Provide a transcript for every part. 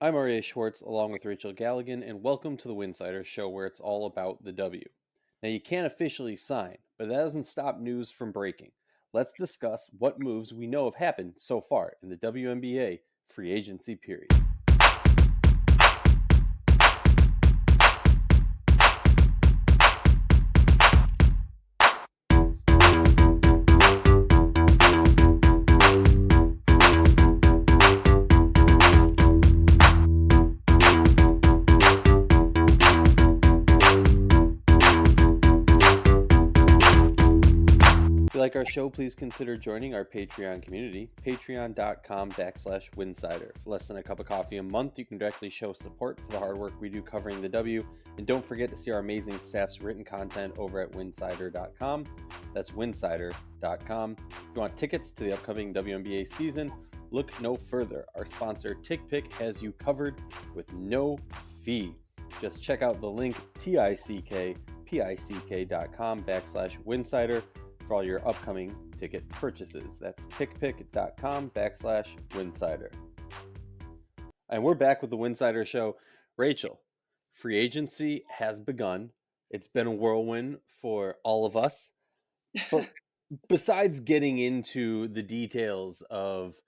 I'm Aryeh Schwartz along with Rachel Galligan, and welcome to the Winsidr show where it's all about the W. Now, you can't officially sign, but that doesn't stop news from breaking. Let's discuss what moves we know have happened so far in the WNBA free agency period. If you like our show, please consider joining our Patreon community, patreon.com/Winsidr. For less than a cup of coffee a month, you can directly show support for the hard work we do covering the W. And don't forget to see our amazing staff's written content over at winsidr.com. That's winsidr.com. If you want tickets to the upcoming WNBA season, look no further. Our sponsor, TickPick, has you covered with no fee. Just check out the link tickpick.com/Winsidr for all your upcoming ticket purchases. That's tickpick.com/Winsidr. And we're back with the Winsidr show. Rachel, free agency has begun. It's been a whirlwind for all of us. But besides getting into the details of,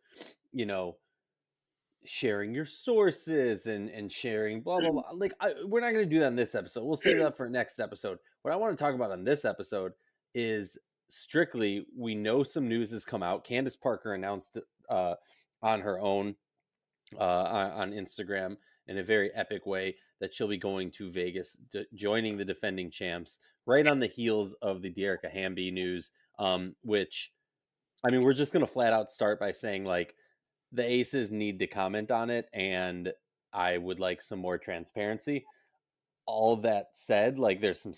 sharing your sources and sharing blah, blah, blah, we're not going to do that in this episode. We'll save that for next episode. What I want to talk about on this episode is strictly, we know some news has come out. Candace Parker announced on her own on Instagram in a very epic way that she'll be going to Vegas, joining the defending champs right on the heels of the Dearica Hamby news, which, we're just going to flat out start by saying, the Aces need to comment on it, and I would like some more transparency. All that said, there's some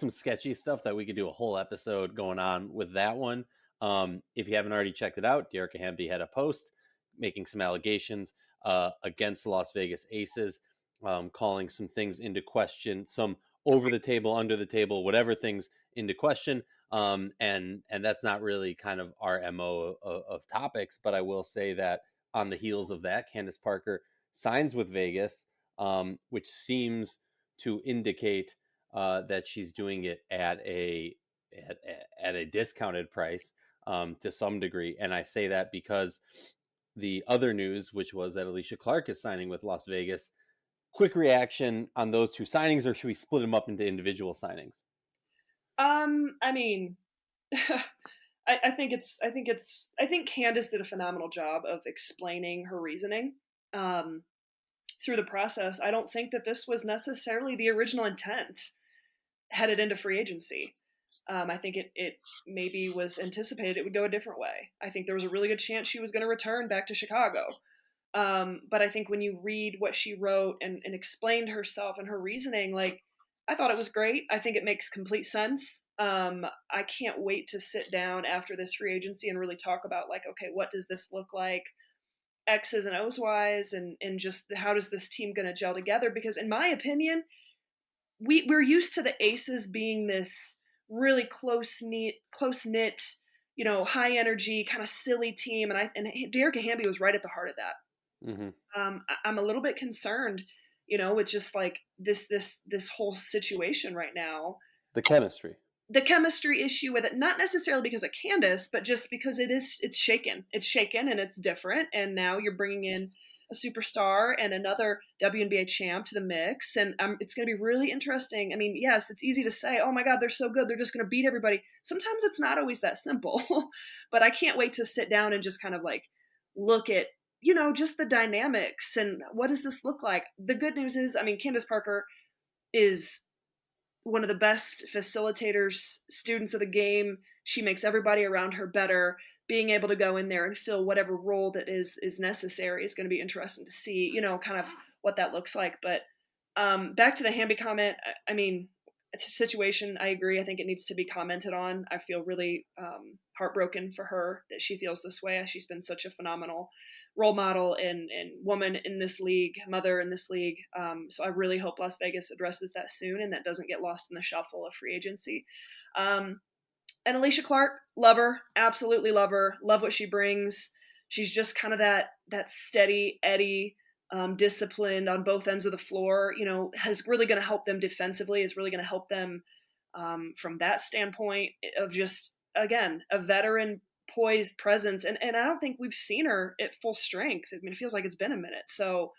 sketchy stuff that we could do a whole episode going on with that one. If you haven't already checked it out, Dearica Hamby had a post making some allegations against the Las Vegas Aces, calling some things into question, some over the table, under the table, whatever things into question. And that's not really kind of our MO of topics, but I will say that on the heels of that, Candace Parker signs with Vegas, which seems to indicate that she's doing it at a discounted price to some degree. And I say that because the other news, which was that Alicia Clark is signing with Las Vegas. Quick reaction on those two signings, or should we split them up into individual signings? I mean, I think Candace did a phenomenal job of explaining her reasoning through the process. I don't think that this was necessarily the original intent headed into free agency. I think it maybe was anticipated it would go a different way. I think there was a really good chance she was going to return back to Chicago. But I think when you read what she wrote and explained herself and her reasoning, I thought it was great. I think it makes complete sense. I can't wait to sit down after this free agency and really talk about okay, what does this look like, X's and O's wise, and just how does this team going to gel together? Because in my opinion, we're used to the Aces being this really close knit, high energy, kind of silly team, and Dearica Hamby was right at the heart of that. Mm-hmm. I'm a little bit concerned, with just this whole situation right now. The chemistry. The chemistry issue with it, not necessarily because of Candace, but just because it's shaken. It's shaken and it's different. And now you're bringing in a superstar and another WNBA champ to the mix. And it's going to be really interesting. I mean, yes, it's easy to say, oh my God, they're so good. They're just going to beat everybody. Sometimes it's not always that simple. But I can't wait to sit down and just kind of look at, just the dynamics and what does this look like? The good news is, Candace Parker is one of the best facilitators, students of the game. She makes everybody around her better. Being able to go in there and fill whatever role that is necessary is going to be interesting to see, kind of what that looks like. But back to the Hamby comment, it's a situation, I agree. I think it needs to be commented on. I feel really heartbroken for her that she feels this way. She's been such a phenomenal role model and woman in this league, mother in this league. So I really hope Las Vegas addresses that soon and that doesn't get lost in the shuffle of free agency. And Alicia Clark, love her, absolutely love her, love what she brings. She's just kind of that steady Eddie, disciplined on both ends of the floor, is really going to help them defensively, is really going to help them from that standpoint of just, again, a veteran poised presence. And I don't think we've seen her at full strength. I mean, it feels like it's been a minute. So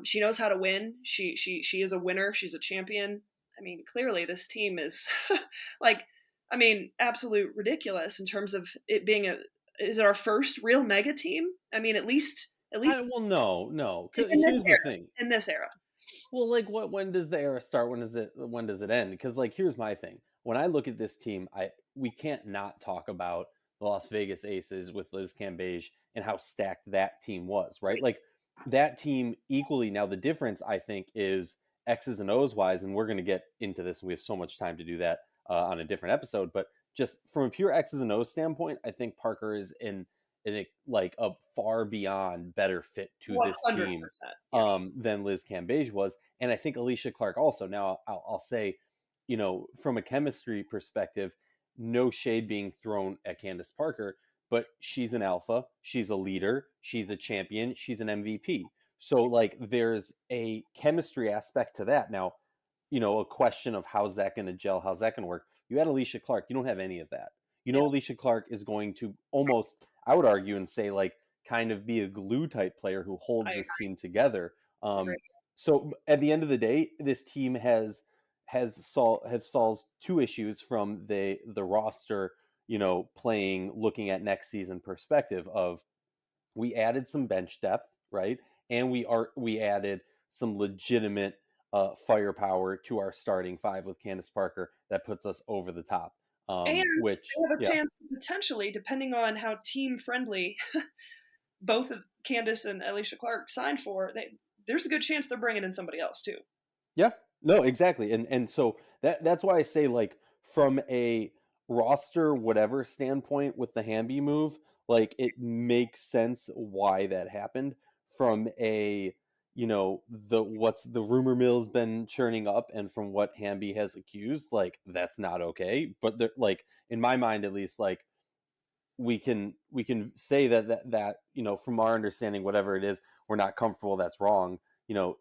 she knows how to win. She is a winner. She's a champion. I mean, clearly this team is like, I mean, absolute ridiculous in terms of it being is it our first real mega team? I mean, at least Well, no. in this Here's the era, thing. in this era. Well, like when does the era start? When does it end? Because like here's my thing. When I look at this team, I we can't not talk about the Las Vegas Aces with Liz Cambage and how stacked that team was, right? Like that team equally. Now the difference I think is X's and O's wise, and we're going to get into this, and we have so much time to do that on a different episode. But just from a pure X's and O's standpoint, I think Parker is in a, like a far beyond better fit to this team 100%. Yeah. than Liz Cambage was. And I think Alicia Clark also. Now, I'll say, from a chemistry perspective, no shade being thrown at Candace Parker, but she's an alpha, she's a leader, she's a champion, she's an MVP. So, like, there's a chemistry aspect to that. Now, a question of how's that going to gel, how's that going to work. You had Alicia Clark, you don't have any of that. Yeah. Alicia Clark is going to almost, I would argue and say, like, kind of be a glue type player who holds this team together. Agree. So at the end of the day, this team have solved two issues from the roster, playing, looking at next season perspective of we added some bench depth, right? And we added some legitimate firepower to our starting five with Candace Parker that puts us over the top. And Which, they have a yeah, chance to potentially, depending on how team friendly both of Candace and Alicia Clark signed for, there's a good chance they're bringing in somebody else too. yeah, no, exactly, and so that's why I say, like, from a roster whatever standpoint with the Hamby move, like it makes sense why that happened. From a the rumor mill's been churning up, and from what Hamby has accused, like that's not okay. But like in my mind at least, like we can say that from our understanding, whatever it is, we're not comfortable, that's wrong,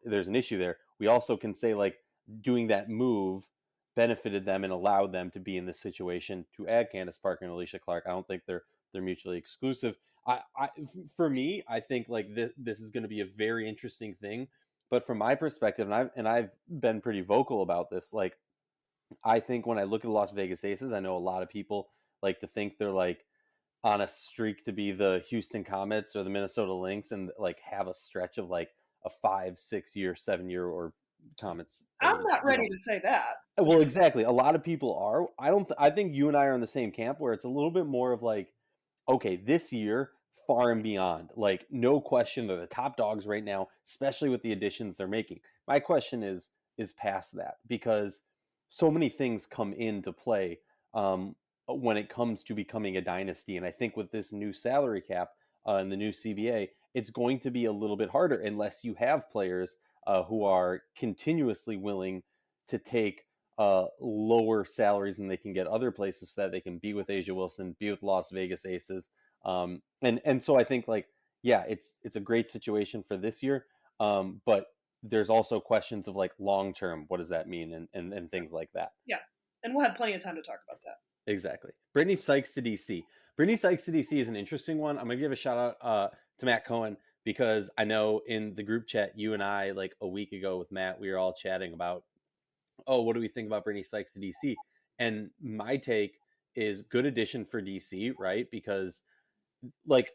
there's an issue there. We also can say, like, doing that move benefited them and allowed them to be in this situation to add Candace Parker and Alicia Clark. I don't think they're mutually exclusive. For me, I think like this is going to be a very interesting thing. But from my perspective, and I've been pretty vocal about this, like I think when I look at the Las Vegas Aces, I know a lot of people like to think they're like on a streak to be the Houston Comets or the Minnesota Lynx and like have a stretch of like a 5, 6 year, 7 year, or Comets I'm age. not ready to say that. Well, exactly. A lot of people are. I don't. I think you and I are in the same camp where it's a little bit more of like, okay, this year, far and beyond, like no question, they're the top dogs right now, especially with the additions they're making. My question is past that because so many things come into play when it comes to becoming a dynasty, and I think with this new salary cap and the new CBA, it's going to be a little bit harder unless you have players who are continuously willing to take lower salaries than they can get other places so that they can be with Asia Wilson, be with Las Vegas Aces. And so I think, like, yeah, it's a great situation for this year. But there's also questions of like long term, what does that mean, and things like that. Yeah. And we'll have plenty of time to talk about that. Exactly. Brittany Sykes to DC. Brittany Sykes to DC is an interesting one. I'm gonna give a shout out to Matt Cohen because I know in the group chat, you and I, like a week ago with Matt, we were all chatting about, oh, what do we think about Brittany Sykes to DC? And my take is good addition for DC, right? Because like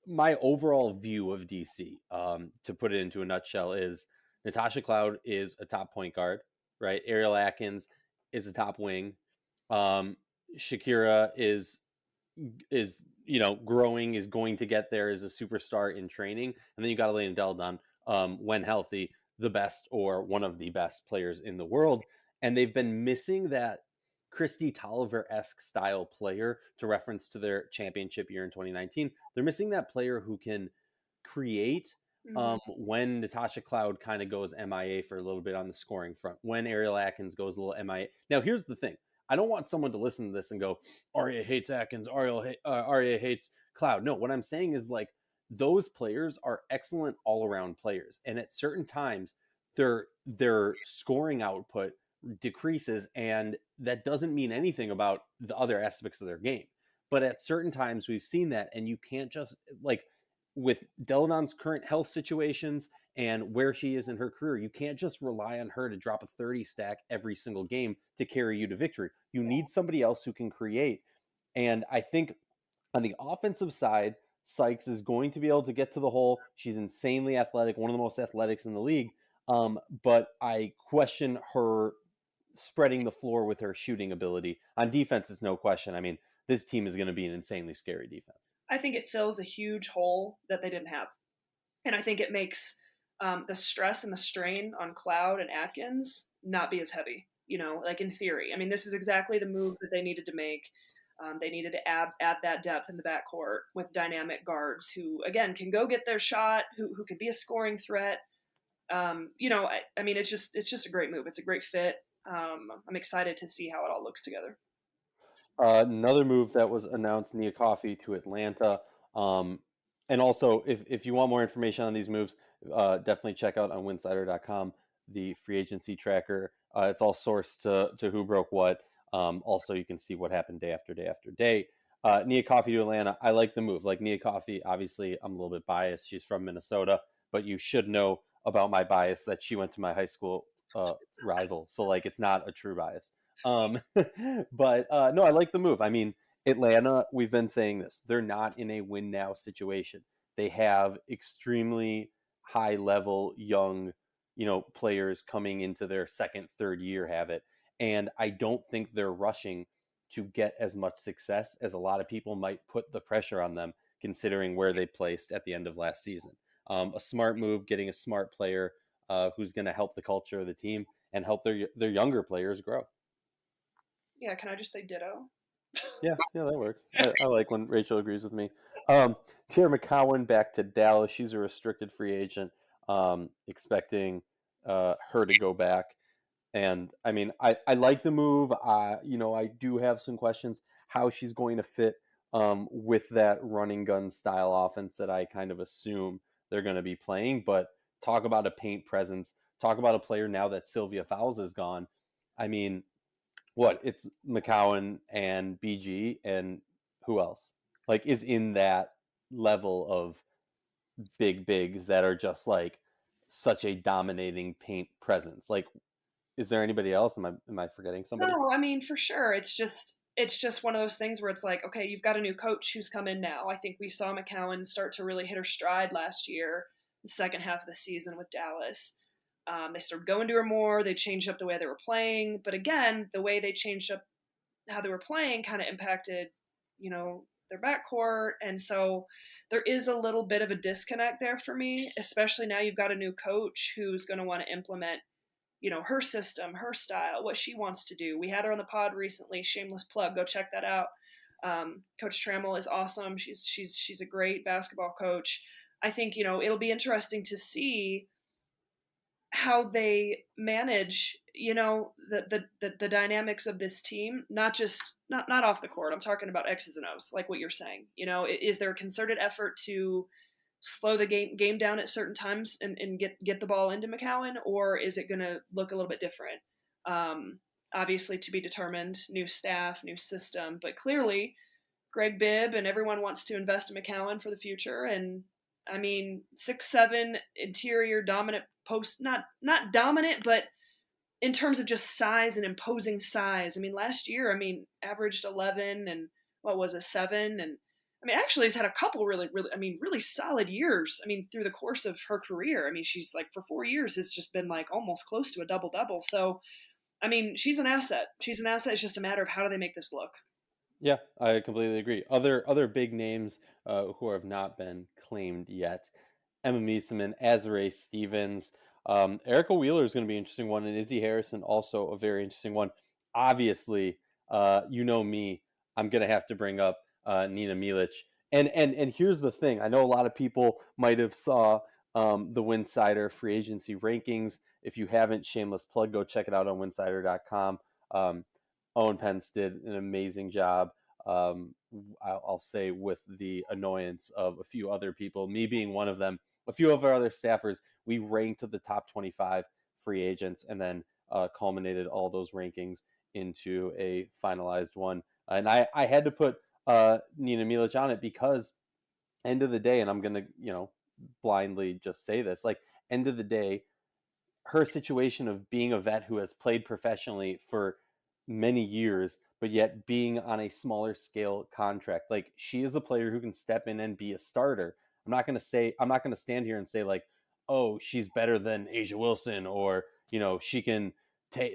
my overall view of DC, to put it into a nutshell, is Natasha Cloud is a top point guard, right? Ariel Atkins is a top wing. Shakira is growing, is going to get there as a superstar in training, and then you got Elena Deldon, when healthy, the best or one of the best players in the world, and they've been missing that Christy Tolliver-esque style player, to reference to their championship year in 2019. They're missing that player who can create when Natasha Cloud kind of goes MIA for a little bit on the scoring front, when Ariel Atkins goes a little MIA. Now, here's the thing. I don't want someone to listen to this and go, Aryeh hates Atkins, Aryeh hates Cloud. No, what I'm saying is, like, those players are excellent all around players. And at certain times, their scoring output decreases, and that doesn't mean anything about the other aspects of their game. But at certain times, we've seen that, and you can't just like with Deladon's current health situations and where she is in her career, you can't just rely on her to drop a 30 stack every single game to carry you to victory. You need somebody else who can create. And I think on the offensive side, Sykes is going to be able to get to the hole. She's insanely athletic, one of the most athletics in the league. But I question her spreading the floor with her shooting ability. On defense, it's no question. I mean, this team is going to be an insanely scary defense. I think it fills a huge hole that they didn't have. And I think it makes the stress and the strain on Cloud and Atkins not be as heavy, like in theory. I mean, this is exactly the move that they needed to make. They needed to add that depth in the backcourt with dynamic guards who, again, can go get their shot, who can be a scoring threat. I mean, it's just a great move. It's a great fit. I'm excited to see how it all looks together. Another move that was announced, Nia Coffey to Atlanta. And also, if you want more information on these moves, definitely check out on Winsidr.com the free agency tracker. It's all sourced to who broke what. Also, you can see what happened day after day after day. Nia Coffey to Atlanta. I like the move. Like Nia Coffey, obviously, I'm a little bit biased. She's from Minnesota, but you should know about my bias that she went to my high school rival. So, like, it's not a true bias. Um, but no, I like the move. I mean, Atlanta, we've been saying this. They're not in a win now situation. They have extremely high level young, players coming into their second, third year have it. And I don't think they're rushing to get as much success as a lot of people might put the pressure on them, considering where they placed at the end of last season. A smart move, getting a smart player who's going to help the culture of the team and help their younger players grow. Yeah, can I just say ditto? Yeah, that works. I like when Rachel agrees with me. Tierra McCowan back to Dallas. She's a restricted free agent. Expecting her to go back. And I mean, I like the move. I do have some questions how she's going to fit with that running gun style offense that I kind of assume they're going to be playing. But talk about a paint presence. Talk about a player now that Sylvia Fowles is gone. I mean, it's McCowan and BG and who else like is in that level of big bigs that are just like such a dominating paint presence. Like, is there anybody else? Am I forgetting somebody? No, I mean for sure. It's just one of those things where it's like, okay, you've got a new coach who's come in now. I think we saw McCowan start to really hit her stride last year, the second half of the season with Dallas. They started going to her more. They changed up the way they were playing, but again, the way they changed up how they were playing kind of impacted, their backcourt, and so there is a little bit of a disconnect there for me, especially now you've got a new coach who's going to want to implement her system, her style, what she wants to do. We had her on the pod recently. Shameless plug. Go check that out. Coach Trammell is awesome. She's a great basketball coach. I think it'll be interesting to see how they manage the dynamics of this team, not just not off the court. I'm talking about X's and O's, like what you're saying. Is there a concerted effort to slow the game down at certain times and get the ball into McCowan, or is it going to look a little bit different? Obviously, to be determined. New staff, new system, but clearly, Greg Bibb and everyone wants to invest in McCowan for the future. And I mean, 6'7" interior dominant post, not dominant, but in terms of just size and imposing size. I mean, last year, averaged 11 and what was a 7, and actually has had a couple really solid years. Through the course of her career. She's like for 4 years has just been like almost close to a double double. So, she's an asset. She's an asset. It's just a matter of how do they make this look. Yeah, I completely agree. Other big names who have not been claimed yet: Emma Meeseman, Azrae Stevens, Erica Wheeler is going to be an interesting one, and Izzy Harrison also a very interesting one. Obviously, you know me, I'm going to have to bring up Nina Milic. And here's the thing: I know a lot of people might have saw the Winsidr free agency rankings. If you haven't, shameless plug, go check it out on Winsidr.com. Owen Pence did an amazing job I'll say with the annoyance of a few other people, me being one of them, a few of our other staffers, we ranked the top 25 free agents and then culminated all those rankings into a finalized one. And I had to put Nina Milic on it because end of the day, and I'm gonna blindly just say this, like end of the day, her situation of being a vet who has played professionally for many years, but yet being on a smaller scale contract. Like she is a player who can step in and be a starter. I'm not going to stand here and say like, oh, she's better than Asia Wilson, or she can take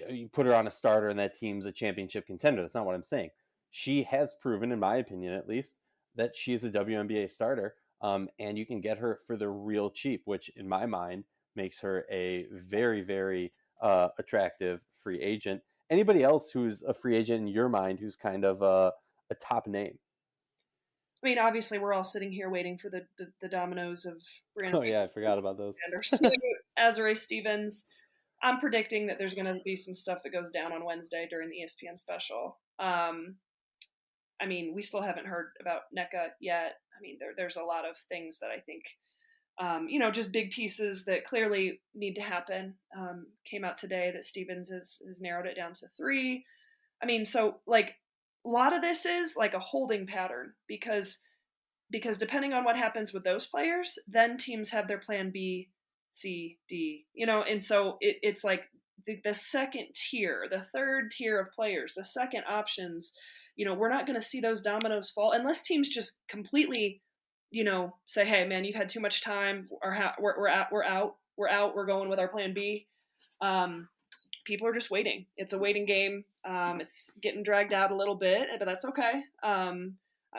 you put her on a starter and that team's a championship contender. That's not what I'm saying. She has proven, in my opinion at least, that she is a WNBA starter, and you can get her for the real cheap, which in my mind makes her a very, very attractive free agent. Anybody else who's a free agent in your mind who's kind of a top name? I mean, obviously, we're all sitting here waiting for the dominoes of Brianna Oh yeah, I forgot about those. Aryeh Stevens. I'm predicting that there's going to be some stuff that goes down on Wednesday during the ESPN special. I mean, we still haven't heard about NECA yet. I mean, there's a lot of things that I think, just big pieces that clearly need to happen. Came out today that Stevens has narrowed it down to 3. I mean, so like a lot of this is like a holding pattern because depending on what happens with those players, then teams have their plan B, C, D, and so it's like the second tier, the third tier of players, the second options, we're not going to see those dominoes fall unless teams just completely, say, hey, man, you've had too much time, or we're out, we're going with our plan B. People are just waiting. It's a waiting game. It's getting dragged out a little bit, but that's okay.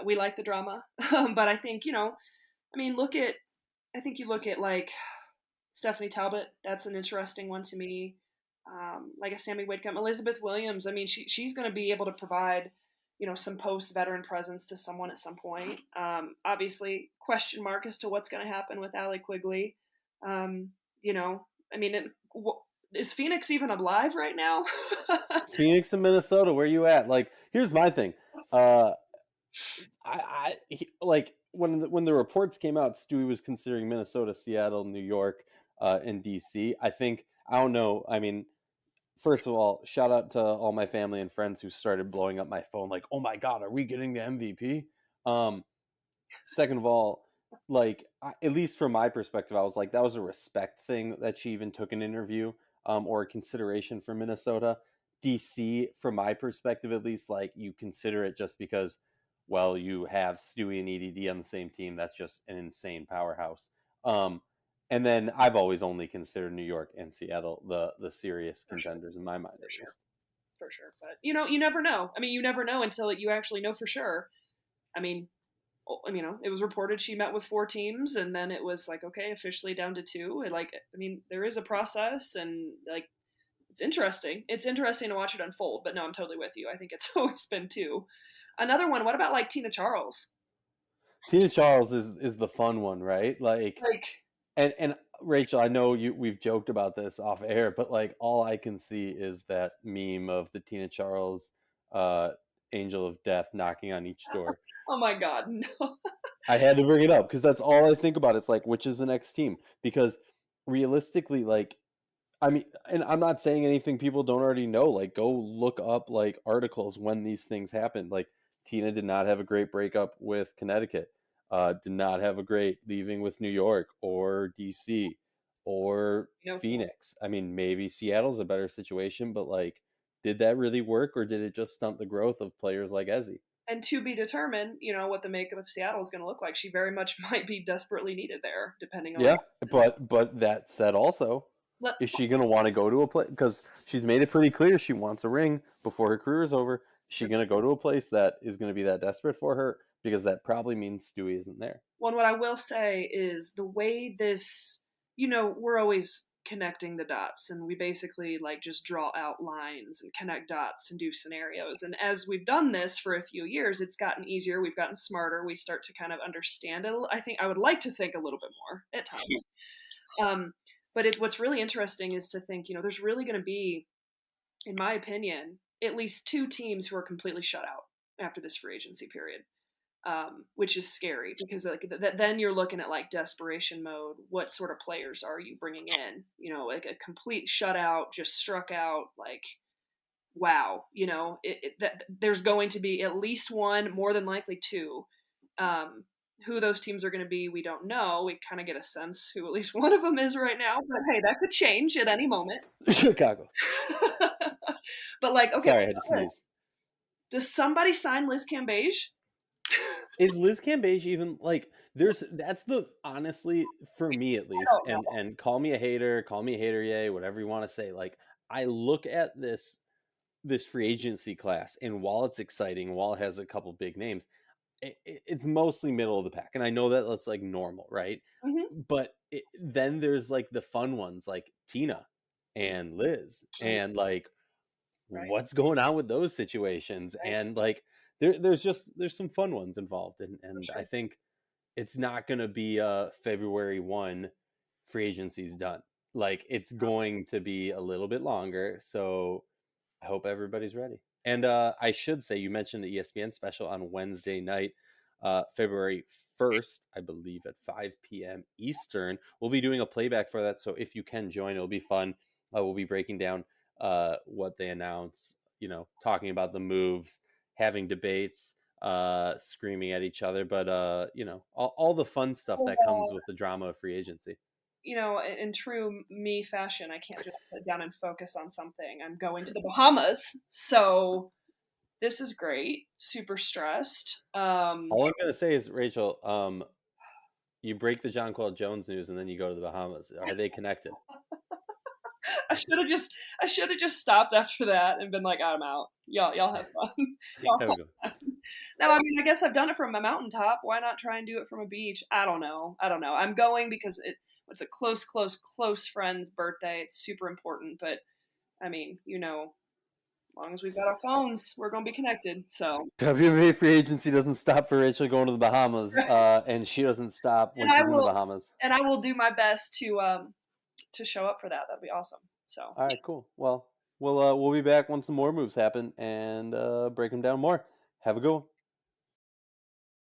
We like the drama, but I think I think you look at like Stephanie Talbot. That's an interesting one to me. Like a Sammy Whitcomb, Elizabeth Williams. I mean, she's going to be able to provide some post veteran presence to someone at some point. Obviously, question mark as to what's going to happen with Allie Quigley. I mean, is Phoenix even alive right now? Phoenix and Minnesota, where you at? Like, here's my thing. Like when the reports came out, Stewie was considering Minnesota, Seattle, New York, and DC. I don't know. I mean, first of all, shout out to all my family and friends who started blowing up my phone, like, "Oh my God, are we getting the MVP?" Second of all, like at least from my perspective, I was like, that was a respect thing that she even took an interview, or a consideration for Minnesota. DC, from my perspective at least, like you consider it just because, well, you have Stewie and EDD on the same team. That's just an insane powerhouse. And then I've always only considered New York and Seattle the serious contenders in my mind, at least. For sure. But you never know. I mean, you never know until you actually know for sure. I mean, it was reported she met with 4 teams, and then it was like, okay, officially down to 2. And like, I mean, there is a process, and like, it's interesting. It's interesting to watch it unfold. But no, I'm totally with you. I think it's always been 2. Another one. What about like Tina Charles? Tina Charles is the fun one, right? Like, and Rachel, I know we've joked about this off air, but like all I can see is that meme of the Tina Charles angel of death knocking on each door. Oh my God, no. I had to bring it up because that's all I think about. It's like, which is the next team? Because realistically, like, I mean, and I'm not saying anything people don't already know. Like, go look up like articles when these things happened. Like, Tina did not have a great breakup with Connecticut. Did not have a great leaving with New York or DC or Phoenix. I mean, maybe Seattle's a better situation, but like, did that really work, or did it just stunt the growth of players like Ezzy? And to be determined, what the makeup of Seattle is going to look like. She very much might be desperately needed there, depending on. Yeah, but that said, also, is she going to want to go to a place? Because she's made it pretty clear she wants a ring before her career is over. Is she going to go to a place that is going to be that desperate for her? Because that probably means Stewie isn't there. Well, what I will say is the way this, we're always connecting the dots, and we basically like just draw out lines and connect dots and do scenarios. And as we've done this for a few years, it's gotten easier. We've gotten smarter. We start to kind of understand it. I think I would like to think a little bit more at times. But what's really interesting is to think, there's really going to be, in my opinion, at least 2 teams who are completely shut out. after this free agency period, which is scary because like then you're looking at like desperation mode. What sort of players are you bringing in? You know, like a complete shutout, just struck out. Like, wow, you know, there's going to be at least one, more than likely two. Um, who those teams are going to be, we don't know. We kind of get a sense who at least one of them is right now, but hey, that could change at any moment. Chicago. But like, okay, Sorry, I had to sneeze. does somebody sign Liz Cambage? Is Liz Cambage even like that's the honestly for me at I least, don't know. and call me a hater, yay, whatever you want to say. Like I look at this free agency class, and while it's exciting, while it has a couple big names, it's mostly middle of the pack, and I know that that's like normal, right? Mm-hmm. But then there's like the fun ones like Tina and Liz, Right, and like right, what's going on with those situations, right, and like there's some fun ones involved, for and I sure. think it's not going to be February 1 free agency's done. Like it's going to be a little bit longer, so I hope everybody's ready. And I should say, you mentioned the ESPN special on Wednesday night, February 1st, I believe at 5 p.m. Eastern. We'll be doing a playback for that. So if you can join, it'll be fun. We'll be breaking down what they announce, talking about the moves, having debates, screaming at each other, but, all the fun stuff that comes with the drama of free agency. You know, in true me fashion, I can't just sit down and focus on something. I'm going to the Bahamas, so this is great. Super stressed. All I'm going to say is, Rachel, you break the John Paul Jones news and then you go to the Bahamas. Are they connected? I should have just stopped after that and been like, I'm out. Y'all have fun. Y'all Have a good have fun. No, I mean, I guess I've done it from a mountaintop. Why not try and do it from a beach? I don't know. I don't know. I'm going because it's a close friend's birthday. It's super important. But I mean, you know, as long as we've got our phones, we're gonna be connected. So, WNBA free agency doesn't stop for Rachel going to the Bahamas, and she doesn't stop when and I she's in the will Bahamas. do my best to show up for that. That'd be awesome. So, All right, cool. Well, we'll be back when some more moves happen and break them down more. Have a good one.